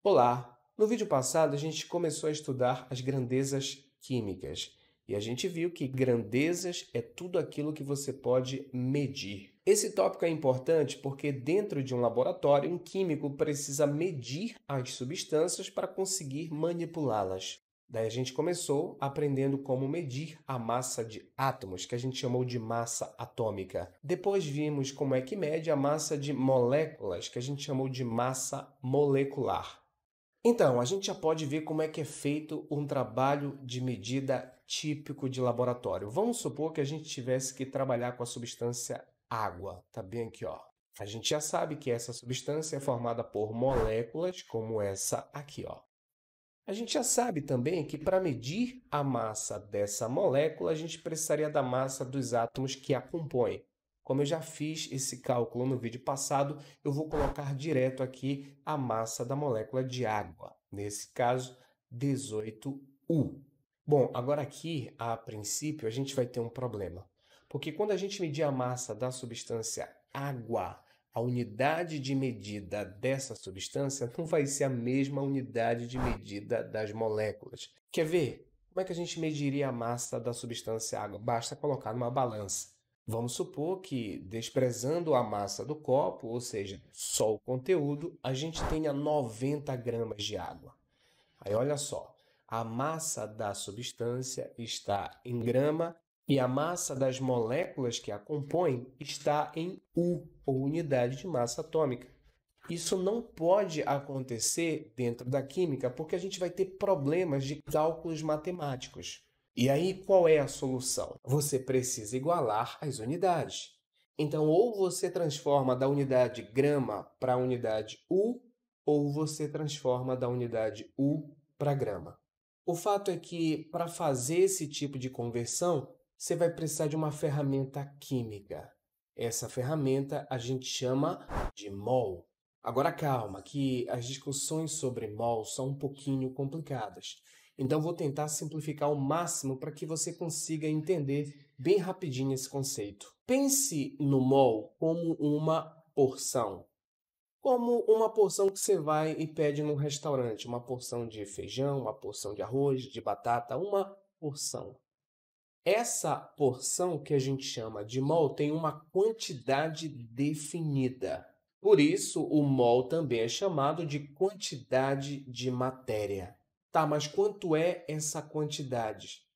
Olá! No vídeo passado, a gente começou a estudar as grandezas químicas e a gente viu que grandezas é tudo aquilo que você pode medir. Esse tópico é importante porque, dentro de um laboratório, um químico precisa medir as substâncias para conseguir manipulá-las. Daí a gente começou aprendendo como medir a massa de átomos, que a gente chamou de massa atômica. Depois vimos como é que mede a massa de moléculas, que a gente chamou de massa molecular. Então, a gente já pode ver como é que é feito um trabalho de medida típico de laboratório. Vamos supor que a gente tivesse que trabalhar com a substância água. Tá bem aqui, ó. A gente já sabe que essa substância é formada por moléculas, como essa aqui, ó. A gente já sabe também que para medir a massa dessa molécula, a gente precisaria da massa dos átomos que a compõem. Como eu já fiz esse cálculo no vídeo passado, eu vou colocar direto aqui a massa da molécula de água, nesse caso, 18U. Bom, agora aqui, a princípio, a gente vai ter um problema, porque quando a gente medir a massa da substância água, a unidade de medida dessa substância não vai ser a mesma unidade de medida das moléculas. Quer ver? Como é que a gente mediria a massa da substância água? Basta colocar numa balança. Vamos supor que, desprezando a massa do copo, ou seja, só o conteúdo, a gente tenha 90 gramas de água. Aí olha só, a massa da substância está em grama e a massa das moléculas que a compõem está em U, ou unidade de massa atômica. Isso não pode acontecer dentro da química porque a gente vai ter problemas de cálculos matemáticos. E aí, qual é a solução? Você precisa igualar as unidades. Então, ou você transforma da unidade grama para a unidade U, ou você transforma da unidade U para grama. O fato é que, para fazer esse tipo de conversão, você vai precisar de uma ferramenta química. Essa ferramenta a gente chama de mol. Agora calma, que as discussões sobre mol são um pouquinho complicadas. Então vou tentar simplificar ao máximo para que você consiga entender bem rapidinho esse conceito. Pense no mol como uma porção. Como uma porção que você vai e pede num restaurante, uma porção de feijão, uma porção de arroz, de batata, uma porção. Essa porção que a gente chama de mol tem uma quantidade definida. Por isso, o mol também é chamado de quantidade de matéria. Tá, mas quanto é essa quantidade?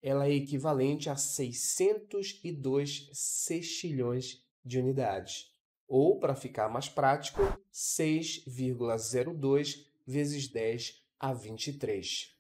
Ela é equivalente a 602 sextilhões de unidades. Ou, para ficar mais prático, 6,02 vezes 10 a 23.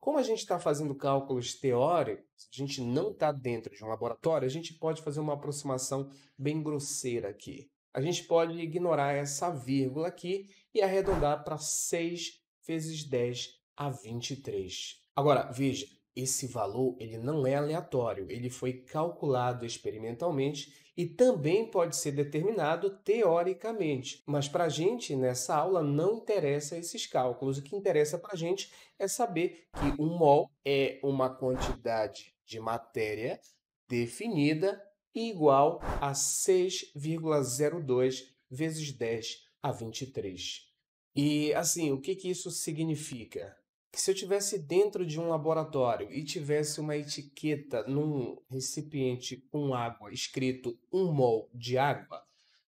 Como a gente está fazendo cálculos teóricos, a gente não está dentro de um laboratório, a gente pode fazer uma aproximação bem grosseira aqui. A gente pode ignorar essa vírgula aqui e arredondar para 6 vezes 10 a 23. Agora, veja, esse valor ele não é aleatório, ele foi calculado experimentalmente e também pode ser determinado teoricamente. Mas para a gente, nessa aula, não interessa esses cálculos. O que interessa para a gente é saber que um mol é uma quantidade de matéria definida igual a 6,02 vezes 10 a 23. E assim, o que isso significa? Que se eu estivesse dentro de um laboratório e tivesse uma etiqueta num recipiente com água escrito 1 mol de água,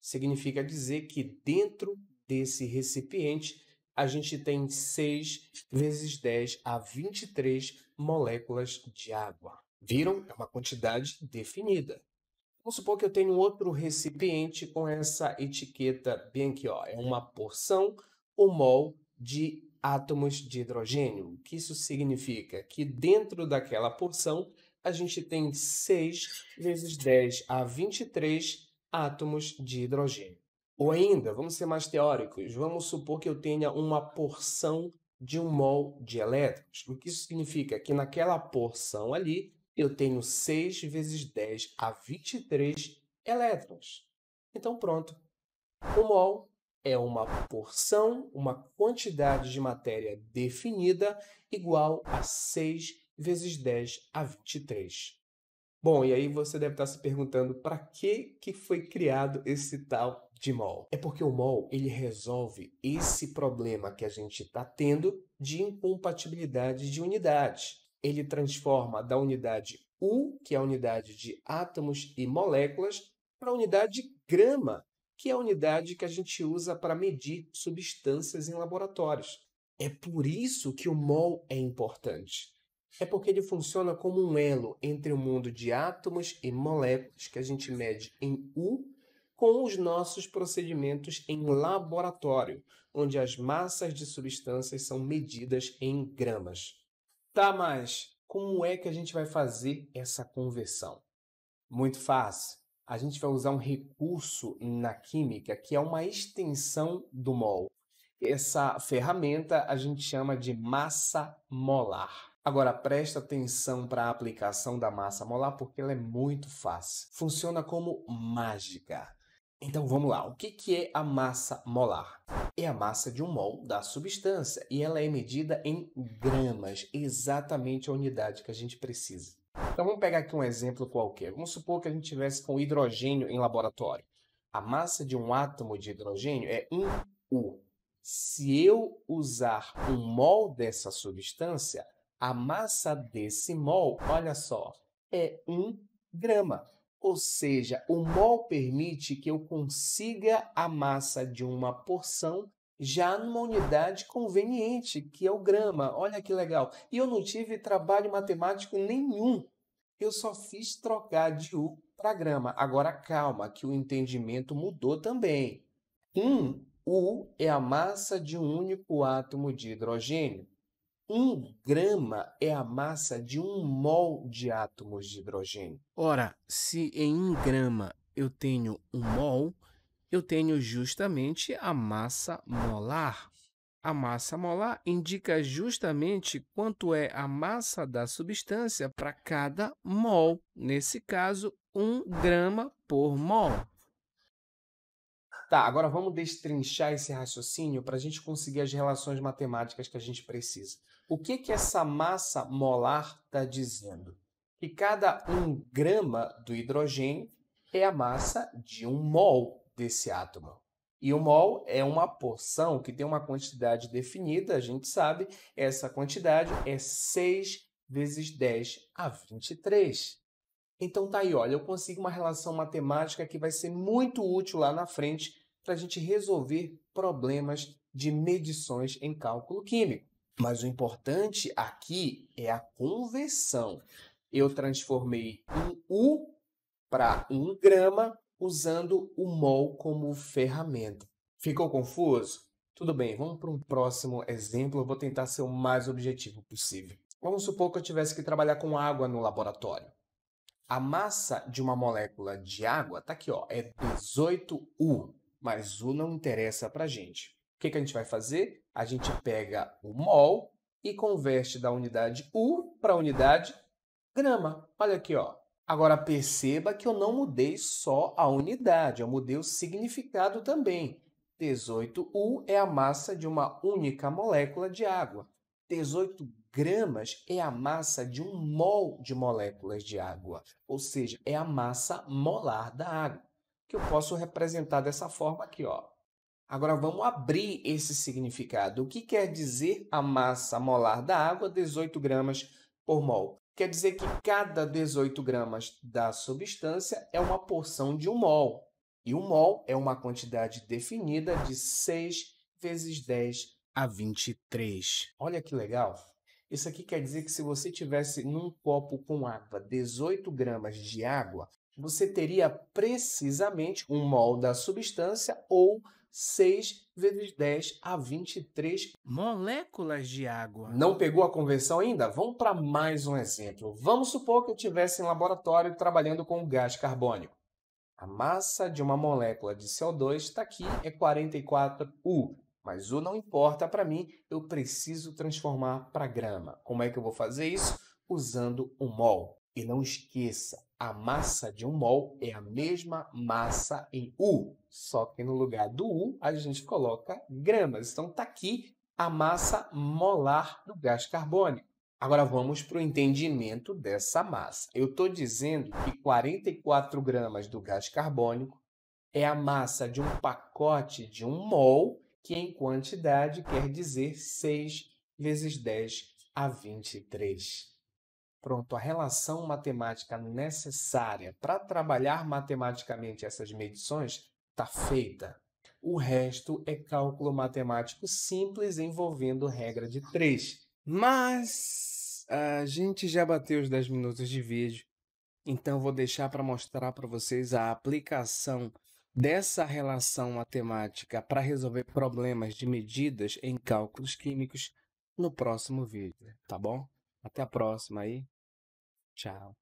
significa dizer que dentro desse recipiente a gente tem 6 vezes 10 a 23 moléculas de água. Viram? É uma quantidade definida. Vamos supor que eu tenho outro recipiente com essa etiqueta bem aqui, ó. É uma porção, 1 mol de átomos de hidrogênio. O que isso significa? Que dentro daquela porção a gente tem 6 vezes 10 a 23 átomos de hidrogênio. Ou ainda, vamos ser mais teóricos, vamos supor que eu tenha uma porção de 1 mol de elétrons. O que isso significa? Que naquela porção ali eu tenho 6 vezes 10 a 23 elétrons. Então pronto, 1 mol é uma porção, uma quantidade de matéria definida igual a 6 vezes 10 a 23. Bom, e aí você deve estar se perguntando para que foi criado esse tal de mol? É porque o mol ele resolve esse problema que a gente está tendo de incompatibilidade de unidade. Ele transforma da unidade U, que é a unidade de átomos e moléculas, para a unidade grama, que é a unidade que a gente usa para medir substâncias em laboratórios. É por isso que o mol é importante. É porque ele funciona como um elo entre o mundo de átomos e moléculas, que a gente mede em U, com os nossos procedimentos em laboratório, onde as massas de substâncias são medidas em gramas. Tá, mas como é que a gente vai fazer essa conversão? Muito fácil. A gente vai usar um recurso na química que é uma extensão do mol. Essa ferramenta a gente chama de massa molar. Agora presta atenção para a aplicação da massa molar porque ela é muito fácil. Funciona como mágica. Então vamos lá. O que é a massa molar? É a massa de um mol da substância e ela é medida em gramas, exatamente a unidade que a gente precisa. Então vamos pegar aqui um exemplo qualquer. Vamos supor que a gente tivesse com hidrogênio em laboratório. A massa de um átomo de hidrogênio é 1U. Se eu usar um mol dessa substância, a massa desse mol, olha só, é 1 grama. Ou seja, o mol permite que eu consiga a massa de uma porção já numa unidade conveniente, que é o grama. Olha que legal. E eu não tive trabalho matemático nenhum. Eu só fiz trocar de U para grama. Agora calma, que o entendimento mudou também. 1U é a massa de um único átomo de hidrogênio. 1 grama é a massa de 1 mol de átomos de hidrogênio. Ora, se em 1 grama eu tenho 1 mol, eu tenho justamente a massa molar. A massa molar indica justamente quanto é a massa da substância para cada mol. Nesse caso, 1 grama por mol. Tá, agora vamos destrinchar esse raciocínio para a gente conseguir as relações matemáticas que a gente precisa. O que essa massa molar está dizendo? Que cada 1 grama do hidrogênio é a massa de 1 mol desse átomo. E o mol é uma porção que tem uma quantidade definida, a gente sabe, essa quantidade é 6 vezes 10 a 23. Então tá aí, olha, eu consigo uma relação matemática que vai ser muito útil lá na frente para a gente resolver problemas de medições em cálculo químico. Mas o importante aqui é a conversão. Eu transformei um U para 1 grama usando o mol como ferramenta. Ficou confuso? Tudo bem, vamos para um próximo exemplo. Eu vou tentar ser o mais objetivo possível. Vamos supor que eu tivesse que trabalhar com água no laboratório. A massa de uma molécula de água está aqui, ó, é 18U, mas U não interessa para a gente. O que a gente vai fazer? A gente pega o mol e converte da unidade U para a unidade grama. Olha aqui, ó. Agora perceba que eu não mudei só a unidade, eu mudei o significado também. 18U é a massa de uma única molécula de água. 18 gramas é a massa de 1 mol de moléculas de água, ou seja, é a massa molar da água, que eu posso representar dessa forma aqui, ó. Agora vamos abrir esse significado. O que quer dizer a massa molar da água, 18 gramas por mol? Quer dizer que cada 18 gramas da substância é uma porção de 1 mol. E 1 mol é uma quantidade definida de 6 vezes 10 a 23. Olha que legal! Isso aqui quer dizer que se você tivesse num copo com água 18 gramas de água, você teria precisamente 1 mol da substância ou 6 vezes 10 a 23 moléculas de água. Não pegou a conversão ainda? Vamos para mais um exemplo. Vamos supor que eu estivesse em laboratório trabalhando com gás carbônico. A massa de uma molécula de CO2 está aqui, é 44U. Mas U não importa para mim, eu preciso transformar para grama. Como é que eu vou fazer isso? Usando o mol. E não esqueça, a massa de 1 mol é a mesma massa em U, só que no lugar do U a gente coloca gramas. Então está aqui a massa molar do gás carbônico. Agora vamos para o entendimento dessa massa. Eu estou dizendo que 44 gramas do gás carbônico é a massa de um pacote de 1 mol, que em quantidade quer dizer 6 vezes 10 a 23. Pronto, a relação matemática necessária para trabalhar matematicamente essas medições está feita. O resto é cálculo matemático simples envolvendo regra de 3. Mas a gente já bateu os 10 minutos de vídeo, então vou deixar para mostrar para vocês a aplicação dessa relação matemática para resolver problemas de medidas em cálculos químicos no próximo vídeo, tá bom? Até a próxima aí. Tchau.